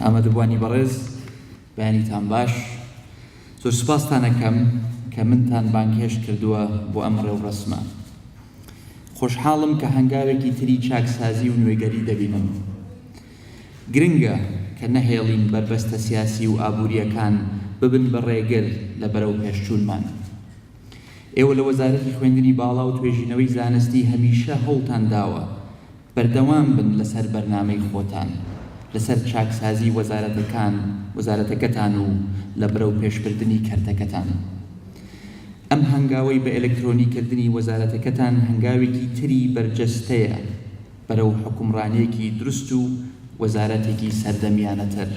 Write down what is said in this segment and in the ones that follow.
ئامادەبوانی بەڕێز بەیانیتان باش. زۆر سوپاستان دەکەم کە منتان بانگهێشت کردووە بۆ ئەم ڕێوڕەسمە. خۆشحاڵم کە هەنگاوێکی تری چاکسازی و نوێگەری دەبینم. گرنگە کە نەهێڵین بربەستە سیاسی و ئابووریەکان ببن بە ڕێگر لە بەرەو پێشچوونمان. ئێوە لە وەزارەتی خوێندنی باڵا و توێژینەوەی زانستی هەمیشە هەوڵتان داوە بەردەوام بن لەسەر بەرنامەی خۆتان، لەسەر چاکسازی وەزارەتەکەتان و لە بەرەو پێشبردننی کەرتەکەتان. ئەم هەنگاوەی بە ئەلکترۆنیکردنی وەزارەتەکەتان هەنگاوێکی تری بەرجەستەیە بەرەو حکومڕانیەکی دروست و وەزارەتێکی سەردەمیانەتر.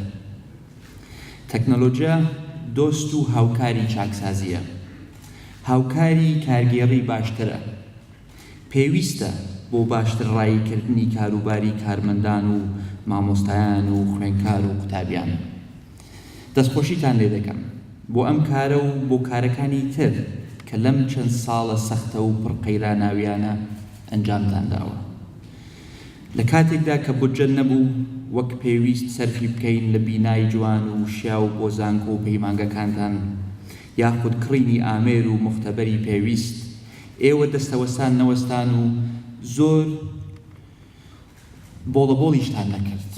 تەکنۆلۆژیا دۆست و هاوکاری چاکسازیە، هاوکاری کارگێڕی باشترە. پێویستە بۆ باشتر ڕایکردنی کاروباری کارمەندان و مامۆستایان و خوێندکار و قوتابیان. دەستخۆشیتان لێ دەکەم بۆ ئەم کارە و بۆ کارەکانی تر کە لەم چەند ساڵە سەختە و پڕقەیراناویانە ئەنجامتان داوە. لە کاتێکدا کە بودجە نەبوو وەک پێویست سەرفی بکەین لە بینای جوان و شیا و بۆ زانکۆ و پەیمانگەکانتان یاخود کڕینی ئامێر و مختەبەری پێویست، ئێوە دەستەوەستان نەوەستان و زۆر بۆڵەبۆڵیشتان نەکرد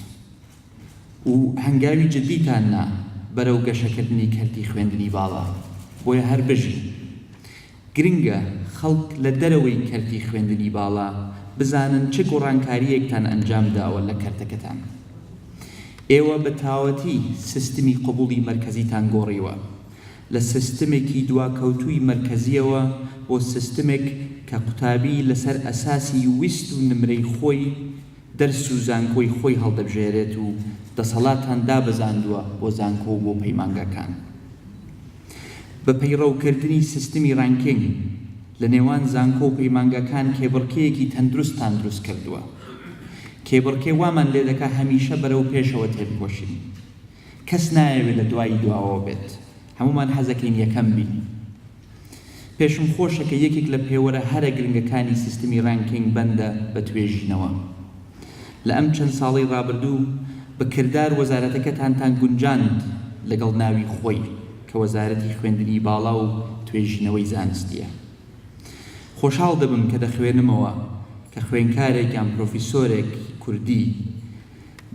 و هەنگاوی جدیتان نا بەرەو گەشەکردنی کەرتی خوێندنی باڵا. بۆیە هەر بژین. گرنگە خەڵک لە دەرەوەی کەرتی خوێندنی باڵا بزانن چه گۆڕانکاریەکتان ئەنجام داوە لە کەرتەکەتان. ئێوە بە تاوەتی سیستمی قبوڵی مەرکەزیتان گۆڕیوە لە سیستمێکی دواکەوتووی مەرکەزیەوە بۆ سیستمێک کە قوتابی لەسەر ئەساسی ویست و نمرەی خۆی دەرس و زانکۆی خۆی هەڵدەبژێرێت و دەسەڵاتان دابەزاندووە بۆ زانکۆ و بۆ پەیمانگەکان. بە پەیڕەوکردنی سیستمی ڕانکینگ لە نێوان زانکۆ و پەیمانگەکان کێبڕکەیەکی تەندروستان دروست کردووە. کێبڕکێ وامان لێ دەکا هەمیشە بەرەو پێشەوە تێبکۆشین. کەس نایەوێت لە دوایی دواوە بێت، هەمومان حەزەکەین یەکەم بین. پێشم خۆشە کە یەکێک لە پێوەرە هەرە گرنگەکانی سیستمی ڕانکینگ بەندە بە توێژینەوە. لە ئەم چەند ساڵی ڕابردوو بەکردار وەزارەتەکەتانتان گونجاند لەگەڵ ناوی خۆی کە وەزارەتی خوێندنی باڵا و توێژینەوەی زانستیە. خۆشحاڵ دەبم کە دەخوێنمەوە کە خوێندکارێک یان پرۆفیسۆرێک کوردی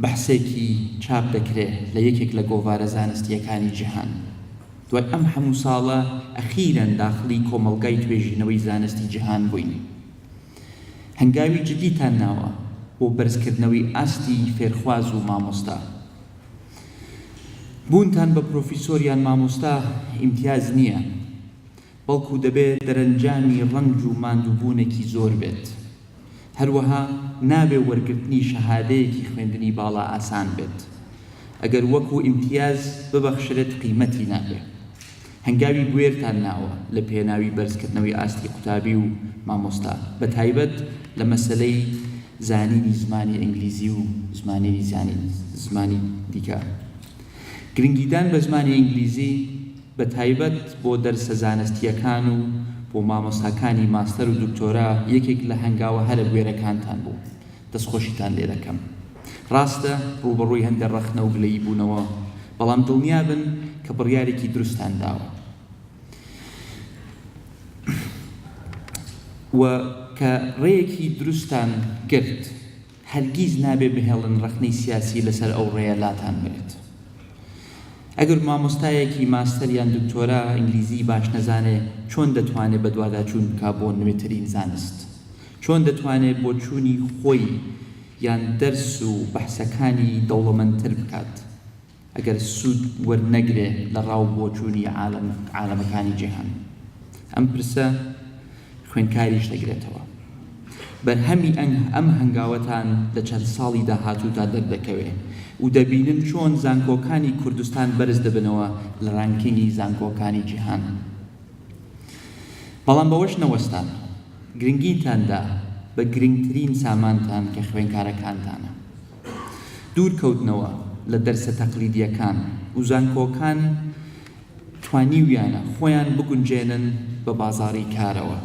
بەحسێکی چاپ دەکرێت لە یەکێک لە گۆڤارە زانستیەکانی جیهان. دوای ئەم هەموو ساڵە ئەخیرەن داخلی کۆمەڵگای توێژینەوەی زانستی جیهان بووین. هەنگاوی جدیتان ناوە بۆ بەرزکردنەوەی ئاستی فێرخواز و مامۆستا. بوونتان بە پرۆفیسۆر یان مامۆستا ئیمتیاز نییە، بەڵکو دەبێت دەرەنجامی ڕەنج و ماندووبوونێکی زۆر بێت. هەروەها نابێ وەرگرتنی شەهادەیەکی خوێندنی باڵا ئاسان بێت. ئەگەر وەکو ئیمتیاز ببەخشرێت قیمەتی نابێ. هەنگاوی بوێرتان ناوە لە پێناوی بەرزکردنەوەی ئاستی قوتابی و مامۆستا، بە تایبەت لە مەسەلەی زانینی زمانی ئینگلیزی و زمانی دیکە. گرنگیدان بە زمانی ئینگلیزی بە تایبەت بۆ دەرسە زانستیەکان و بۆ مامۆستاکانی ماستەر و دکتۆرا یەکێک لە هەنگاوە هەرە گوێرەکانتان بوو. دەستخۆشیتان لێ دەکەم. ڕاستە ڕوبەڕووی هەندە ڕەخنە و گلەیی بوونەوە، بەڵام دڵنیا بن کە بڕیارێکی دروستان داوە و کە ڕێیەکی دروستان گرت هەرگیز نابێ بهێڵن ڕەخنەی سیاسی لەسەر ئەو ڕێیە لاتان بێت. ئەگەر مامۆستایەکی ماستەر یان دکتۆرا ئینگلیزی باش نەزانێ چۆن دەتوانێت بە دوواداچوون بکا بۆ نوێترین زانست؟ چۆن دەتوانێت بۆ چوونی خۆی یان دەرس و بەحسەکانی دەوڵەمەندتر بکات ئەگەر سوود وەرنەگرێ لە ڕاو بۆ چوونی عالەمەکانی جیهان؟ ئەم پرسە خوێندکاریش دەگرێتەوە. بەرهەمی ئەم هەنگاوەتان لە چەند ساڵی داهاتوودا دەردەکەوێت و دەبینن چۆن زانکۆکانی کوردستان بەرز دەبنەوە لە ڕانکینگی زانکۆکانی جیهان. بەڵام بەوەش نەوەستان، گرنگیتاندا بە گرنگترین سامانتان کە خوێندکارەکانتانە. دوورکەوتنەوە لە دەرسە تەقلیدیەکان و زانکۆکان توانیویانە خۆیان بگونجێنن بە بازاڕی کارەوە.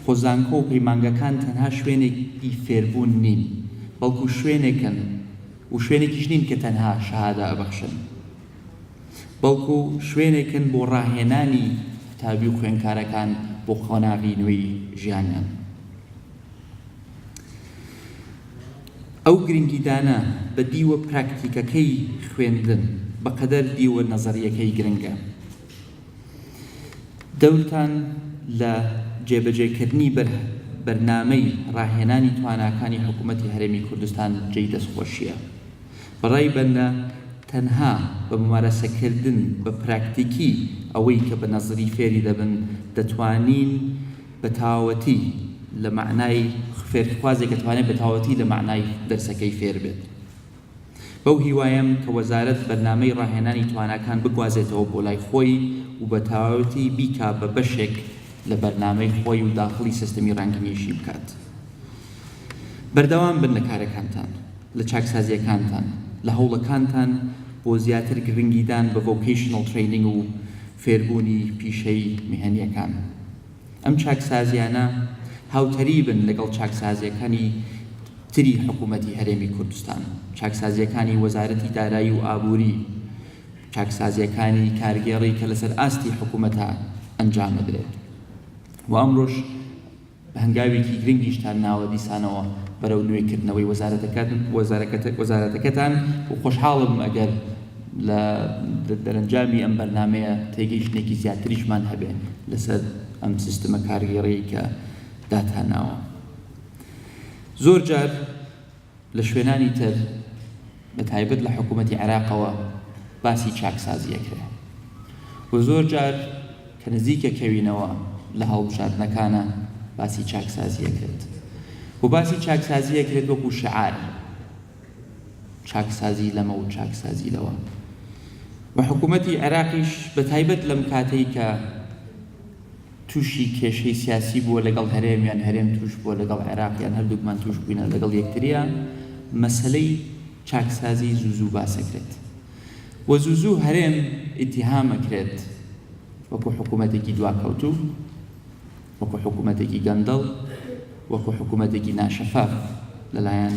خۆ زانکۆ و پەیمانگەکان تەنها شوێنێکی فێربوون نین، بەڵکو شوێنێکن و شوێنێکیش نین کە تەنها شەهادە ئەبەخشن، بەڵکو شوێنێکن بۆ ڕاهێنانی تابی و خوێندکارەکان بۆ خۆناغی نوێی ژیانیان. ئەو گرنگیدانە بە دیوە پراکتیکەکەی خوێندن بەقەدەر دیوە نەزەریەکەی گرنگە. دەورتان لە جێبەجێکردنی بەرنامەی ڕاهێنانی تواناکانی حکوومەتی هەرێمی کوردستان جێی دەستخۆشیە. بەڕای بەندە تەنها بە ممارەسەکردن بە پراکتیکی ئەوەی کە بە نەزری فێری دەبن دەتوانین بە تاوەتی لە معنای فێرخوازێک دەتوانێت بە تاوەتی لە معنای دەرسەکەی فێر بێت. بەو هیوایم کە وەزارەت بەرنامەی ڕاهێنانی تواناکان بگوازێتەوە بۆ لای خۆی و بە تاوەتی بیکا بە بەشێک لە بەرنامەی خۆی و داخلی سیستەمی ڕانگەنیشی بکات. بەردەوام بن لە کارەکانتان، لە چاکسازیەکانتان، لە هەوڵەکانتان بۆ زیاتر گرنگیدان بە vocational training و فێربوونی پیشەی میهەنیەکان. ئەم چاکسازیانە هاوتەری بن لەگەڵ چاکسازیەکانی تری حکوومەتی هەرێمی کوردستان، چاکسازیەکانی وەزارەتی دارایی و ئابووری، چاکسازیەکانی کارگێڕی کە لەسەر ئاستی حکوومەتە ئەنجام بدرێت. و ئەمڕۆژ بە هەنگاوێکی گرنگیشتان ناوە دیسانەوە بەرەو نوێکردنەوەی وەزارەتەکەتان و خۆشحاڵم ئەگەر لە دەرەنجامی ئەم بەرنامەیە تێگەیشتنێکی زیاتریشمان هەبێ لەسەر ئەم سیستەمە کارگێڕی کە داتاناوە. زۆر جار لە شوێنانی تر بە تایبەت لە حکوومەتی عێراقەوە باسی چاکسازیەکرێ و زۆر جار کە نزیکە کەوینەوە لە هەڵبژاردنەکانە باسی چاکسازیەکرێت و باسی چاکسازیەکرێت وەکو شعار، چاکسازی لەمە و چاکسازی لەوە. و حکوومەتی عێراقیش بە تایبەت لەم کاتەی کە تووشی کێشەی سیاسی بووە لەگەڵ هەرێمیان، هەرێم توش بووە لەگەڵ عێراقیان، هەردووکمان توش بووینە لەگەڵ یەکتریان، مەسەلەی چاکسازی زوو باسەکرێت و زوو هەرێم ئیتیهامەکرێت وەکو حکوومەتێکی دواکەوتوو، وەکو حکوومەتێکی گەندەڵ، وەکو حکوومەتێکی ناشەفاف لەلایەن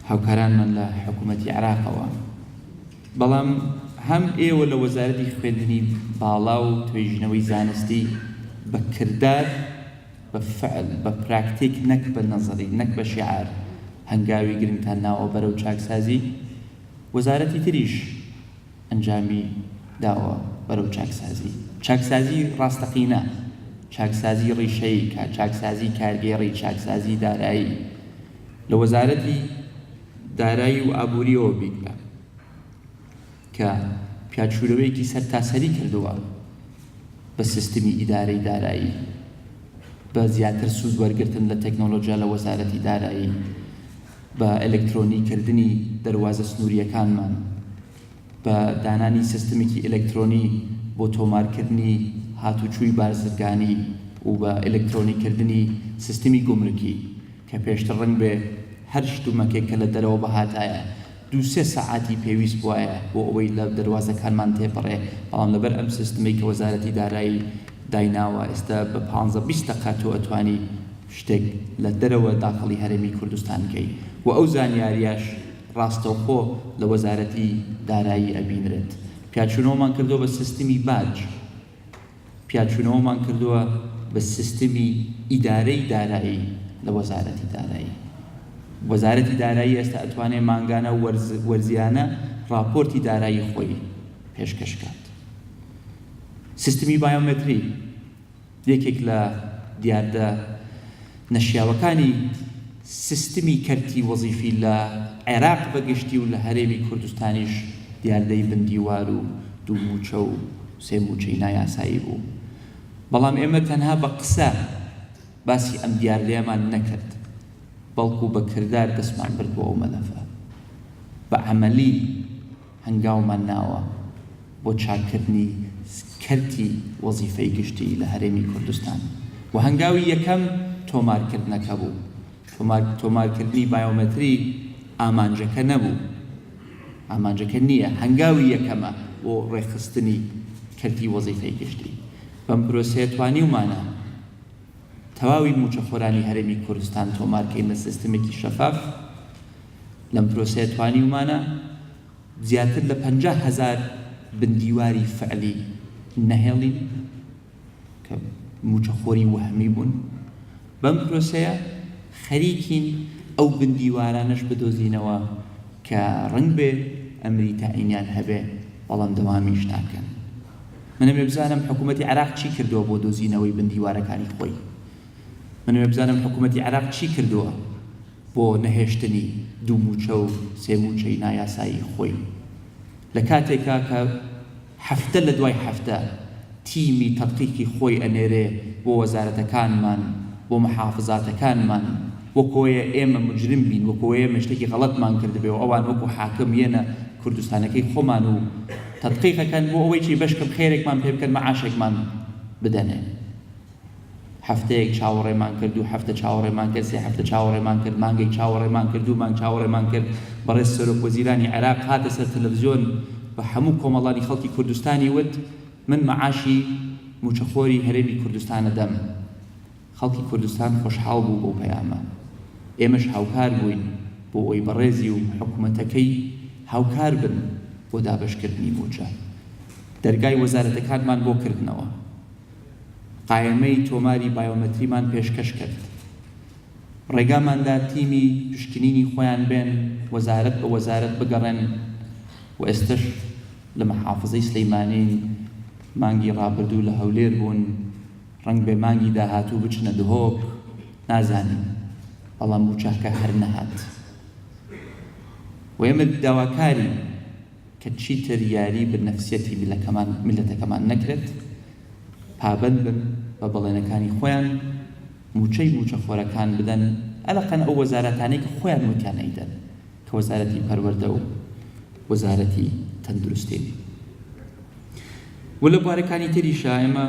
هاوکارانمان لە حکوومەتی عێراقەوە. بەڵام هەم ئێوە لە وەزارەتی خوێندنی باڵا و توێژینەوەی زانستی بە کردار، بە فعل، بە پراکتیک، نەک بە نەزەری، نەک بە شیعار هەنگاوی گرنگتان ناوە بەرەو چاکسازی. وەزارەتی تریش ئەنجامی داوە بەرەو چاکسازی، چاکسازی ڕاستەقینە، چاکسازی ڕیشەیی، چاکسازی کارگێڕی، چاکسازی دارایی. لە وەزارەتی دارایی و ئابووریەوە بیکە کە پیاچوورەوەیەکی سەرتاسەری کردووە بە سیستمی ئیدارەی دارایی، بە زیاتر سوود وەرگرتن لە تەکنۆلۆژیا لە وەزارەتی دارایی، بە ئەلکترۆنیکردنی دەروازە سنووریەکانمان، بە دانانی سیستمێکی ئەلکترۆنی بۆ تۆمارکردنی هاتوچووی بارزگانی و بە ئەلکترۆنیکردنی سیستمی گومرکی کە پێشتر ڕەنگ بێ هەر شتومەکێک کە لە دەرەوە بەهاتایە 2-3 سەعاتی پێویست بووایە بۆ ئەوەی لە دەروازەکانمان تێپەڕێ، بەڵام لەبەر ئەم سیستمەی کە وەزارەتی دارایی دایناوە ئێستا بە 15-20 دقە تۆ ئەتوانی شتێک لە دەرەوە داخڵی هەرێمی کوردستان کەی و ئەو زانیاریاش ڕاستەوخۆ لە وەزارەتی دارایی ئەبینرێت. پیاچوونەوەمان کردووە بە سیستمی باج، پیاچوونەوەمان کردووە بە سیستمی ئیدارەی دارایی لە وەزارەتی دارایی. وەزارەتی دارایی ئێستا ئەتوانێت مانگانە وەرزیانە راپۆرتی دارایی خۆی پێشکەشکات. سیستمی بایۆمەتری یەکێک لە دیاردە نەشیاوەکانی سیستمی کەرتی وەزیفی لە عێراق بەگشتی و لە هەرێمی کوردستانیش دیاردەی بندیوار و دوو موچە و سێ موچەی نایاسایی بوو. بەڵام ئێمە تەنها بە قسە باسی ئەم دیاردەیەمان نەکرد، بەڵکو بە کردار دەستمان برد بۆ ئەو مەلەفە، بە عەمەلی هەنگاومان ناوە بۆ چاکردنی کەرتی وەزیفەی گشتی لە هەرێمی کوردستان. و هەنگاوی یەکەم تۆمارکردنەکە بوو. تۆمارکردنی بایۆمەتری ئامانجەکە نەبوو، ئامانجەکە نییە، هەنگاوی یەکەمە بۆ ڕێخستنی کەرتی وەزیفەی گشتی. بەم پرۆسەیە توانیومانە تەواوی موچەخۆرانی هەرێمی کوردستان تۆمارکەین لە سیستمێکی شەفاف لەم پرۆسەیە توانیومانە زیاتر لە 50,000 بندیواری فعلی نەهێڵین کە موچەخۆری وەهمی بوون. بەم پرۆسەیە خەریکین ئەو بندیوارانەش بدۆزینەوە کە ڕنگ بێ ئەمری تاعینیان هەبێ بەڵام دەوامیش ناکەن. منەوێ بزانم حکوومەتی عێراق چی کردووە بۆ دۆزینەوەی بندیوارەکانی خۆی. منەوێ بزانم حکوومەتی عێراق چی کردووە بۆ نەهێشتنی دوو موچە و سێ موچەی نایاسایی خۆی. لە کاتێکا کە هەفتە لە دوای هەفتە تیمی تەدقیقی خۆی ئەنێرێ بۆ وەزارەتەکانمان، بۆ محافزاتەکانمان، وەکۆیە ئێمە مجرم بین، وەکۆیە ئێمە شتێکی غەڵەتمان کردبێ و ئەوان وەکو حاکم یەنە کوردستانەکەی خۆمان و تەدقیقەکەن بۆ ئەوەی چی بەشکەم خێرێکمان پێ بکەن مەعاشێکمان بدەنێ. هەفتەیەک چاوەڕێمان کرد و هەفتە چاوەڕێمان کرد، سێ هەفتە چاوەڕێمان کرد، مانگێک چاوەڕێمان کرد، دوو مانگ چاوەڕێمان کرد. بەڕێز سەرۆک وەزیرانی عێراق هاتە سەر تەلەڤیزیۆن بە هەموو کۆمەڵانی خەڵکی کوردستانی وت من مەعاشی موچەخۆری هەرێمی کوردستانە دەم. خەڵکی کوردستان خۆشحاڵ بوو بۆ پەیامە. ئێمەش هاوکار بووین بۆ ئەوەی بەڕێزی و حکوومەتەکەی هاوکار بن بۆ دابەشکردنی موچە. دەرگای وەزارەتەکانمان بۆ کردنەوە. قایمەی تۆماری بایۆمەتریمان پێشکەش کرد. ڕێگاماندا تیمی پشکنینی خۆیان بێن، وەزارەت بە وەزارەت بگەڕێن و ئێستش لە محافزەی سلەیمانی مانگی ڕابردوو لە هەولێر بوون، ڕەنگ بێ مانگی داهاتوو بچنە دهۆک نازانین، بەڵام موچەکە هەر نەهات. و ئێمە داواکاری کە چیتر یاری بە نەفسیەتی میلەتەکەمان نەکرێت، پابەند بن بە بەڵێنەکانی خۆیان، موچەی موچەخۆرەکان بدەن، ئەلەقەن ئەو وەزارەتانەی کە خۆیان وتیان ئەیدەن کە وەزارەتی پەروەردە و وەزارەتی تەندروستی. و لە بوارەکانی تریشە ئێمە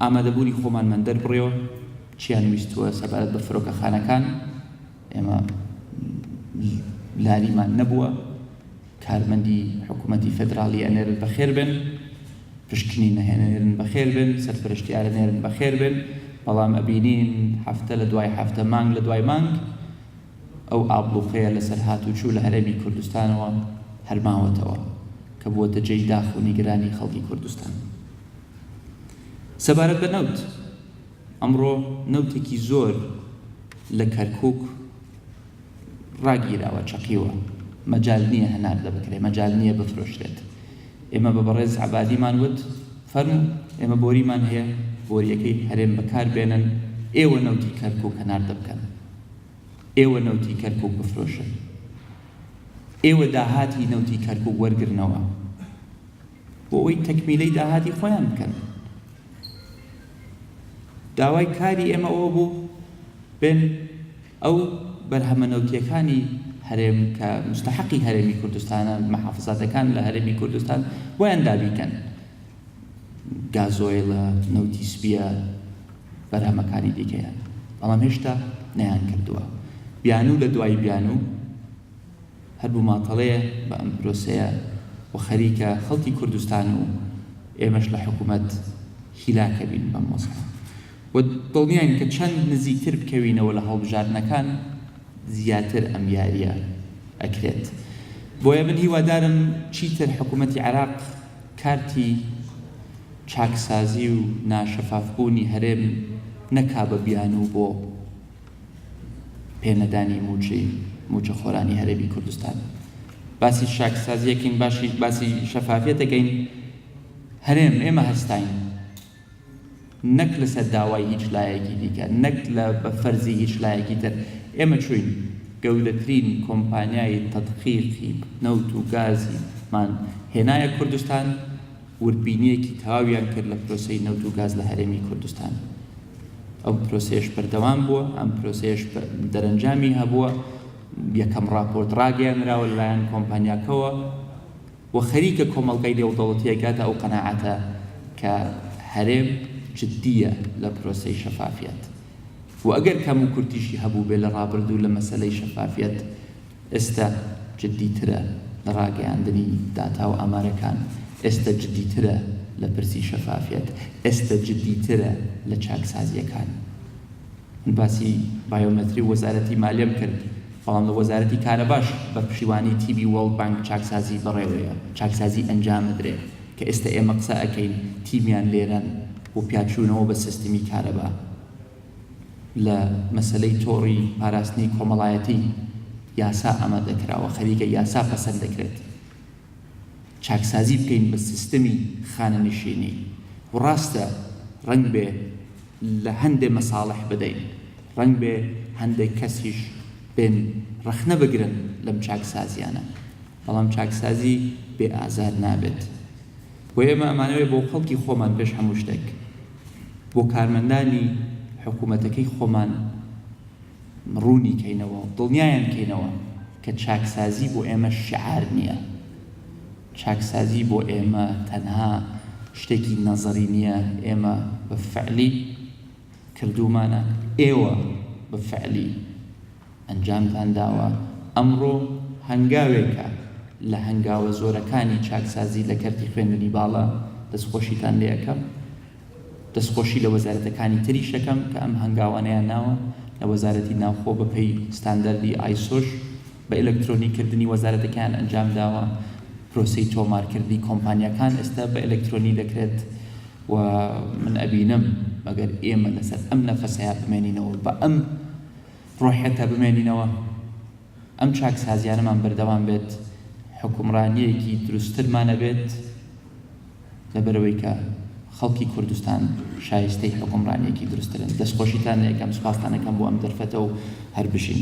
ئامادەبوونی خۆمانمان دەربڕێەوە، چیان ویستووە سەبارەت بە فڕۆکەخانەکان. ئێمە لاریمان نەبووە، کارمەندی حکوومەتی فێدراڵی ئەنێرن بەخێر بن، پشکنی نەهێنێرن بەخێر بن، سەرپەرشتیارە نێرن بەخێر بن، بەڵام ئەبینین هەفتە لە دوای هەفتە، مانگ لە دوای مانگ ئەو ئابلوقەیە لەسەر هاتوچوو لە هەرێمی کوردستانەوە هەرماوەتەوە کە بووەتە جێی داخ و نیگەرانی خەڵکی کوردستان. سەبارەت بە نەوت، ئەمڕۆ نەوتێکی زۆر لە کەرکووک ڕاگیراوە، چەقیوە، مەجال نییە هەنار دەبکرێ، مەجال نییە بفرۆشرێت. ئێمە بە بەڕێز عەبادیمان وت فەرموو ئێمە بۆریمان هەیە، بۆریەکەی هەرێم بەکار بێنن، ئێوە نەوتی کەرکووک هەنار دەبکەن، ئێوە نەوتی کەرکووک بفرۆشن، ئێوە داهاتی نەوتی کەرکووک وەرگرنەوە بۆ ئەوەی تەکمیلەی داهاتی خۆیان بکەن. داوای کاری ئێمە ئەوە بوو بێن ئەو بەرهەمە نەوتیەکانی هەرێم کە مستحقی هەرێمی کوردستانە، محافزاتەکان لە هەرێمی کوردستان بۆیان دابیکەن. گازۆیلە، نەوتی سپیە، بەرهەمەکانی دیکەیان، بەڵام هێشتا نەیان کردووە. بیانوو لە دوای بیانوو هەر بوو ماتەڵەیە بە ئەم پرۆسەیە و خەریکە خەڵکی کوردستان و ئێمەش لە حکوومەت هیلاکە بین بەم مۆزوع و دڵنیاین کە چەند نزیکتر بکەوینەوە لە هەڵبژاردنەکان زیاتر ئەم یاریە ئەکرێت. بۆیە من هیوادارم چیتر حکوومەتی عێراق کارتی چاکسازی و ناشەفافبوونی هەرێم نەکا بە بیانوو بۆ پێنەدانی موچە خۆرانی هەرێمی کوردستان. باسی چاکسازیەکەین، باسی شەفافیەتەکەین. هەرێم ئێمە هەستاین، نەک لەسەر داوای هیچ لایەکی دیکە، نەک لە بەفەرزی هیچ لایەکی تر. ئێمە چوین گەورەترین کۆمپانیای تەدقیقی نەوت و گازیمان هێنایە کوردستان، وردبینیەکی تەواویان کرد لە پرۆسەی نەوت و گاز لە هەرێمی کوردستان. ئەو پرۆسەیەش بەردەوام بووە، ئەم پرۆسەیەش دەرەنجامی هەبووە، یەکەم راپۆرت ڕاگەیاندراوە لەلایەن کۆمپانیاکەوە و خەریکە کۆمەڵگەی نێودەوڵەتیەکاتە ئەو قەناعەتە کە هەرێم جددیە لە پرۆسەی شەفافیەت. و ئەگەر کەم و کورتیشی هەبوو بێ لە ڕابردوو لە مەسەلەی شەفافیەت، ئێستا جددیترە لە ڕاگەیاندنی داتا و ئامارەکان، ئێستا جددیترە لە پرسی شەفافیەت، ئێستا جددیترە لە چاکسازیەکان. باسی بایۆمەتری وەزارەتی مالیەم کرد بەڵام لە وەزارەتی کارەباش بە پشتیوانی تیبی وەڵد بانک چاکسازی بەڕێوەیە، چاکسازی ئەنجامدرێ کە ئێستا ئێمە قسە ئەەکەین تیمیان لێرەن بۆ پیاچوونەوە بە سیستمی کارەبا. لە مەسلەی تۆڕی پاراستنی کۆمەڵایەتی یاسا ئامادەکراوە، خەریکە یاسا پەسەند دەکرێت چاکسازی بکەین بە سیستمی خانەنشینی. ڕاستە ڕەنگ بێ لە هەندێک مەساڵح بدەین، ڕەنگ بێ هەندێک کەسیش بێن ڕەخنە بگرن لەم چاکسازیانە، بەڵام چاکسازی بێ ئازار نابێت. بۆ ئێمە ئەمانەوێت بۆ خەڵکی خۆمان پێش هەموو شتێک، بۆ کارمەندانی حکوومەتەکەی خۆمان ڕوونی کەینەوە، دڵنیایان کەینەوە کە چاکسازی بۆ ئێمە شعار نییە، چاکسازی بۆ ئێمە تەنها شتێکی نەزەری نییە، ئێمە بە فعلی کردومانە، ئێوە بە فعلی ئەنجامتان داوە. ئەمڕۆ هەنگاوێکە لە هەنگاوە زۆرەکانی چاکسازی لە کەرتی خوێندنی باڵا دەستخۆشیتان لێ یەکەم، دەستخۆشی لە وەزارەتەکانی تریش یەکەم کە ئەم هەنگاوانەیان ناوە لە وەزارەتی ناوخۆ بەپێی ستاندەردی ئایسۆش بە ئێلکترۆنیکردنی وەزارەتەکان ئەنجام داوە. پرۆسەی تۆمارکردنی کۆمپانیەکان ئێستا بە ئێلکترۆنی دەکرێت و من ئەبینم مەگەر ئێمە لەسەر ئەم نەفەسەیە بمێنینەوە، بە ئەم ڕۆحەتە بمێنینەوە، ئەم چاکسازیانەمان بەردەوام بێت، حکومڕانیەکی دروستترمانە بێت، لەبەرەوەی کە خەڵکی کوردستان شایستەی حکومڕانیەکی دروستترن. دەستخۆشیتان یەکەم، سوپاستان ئەەکەم بۆ ئەم دەرفەتە و هەر بشین.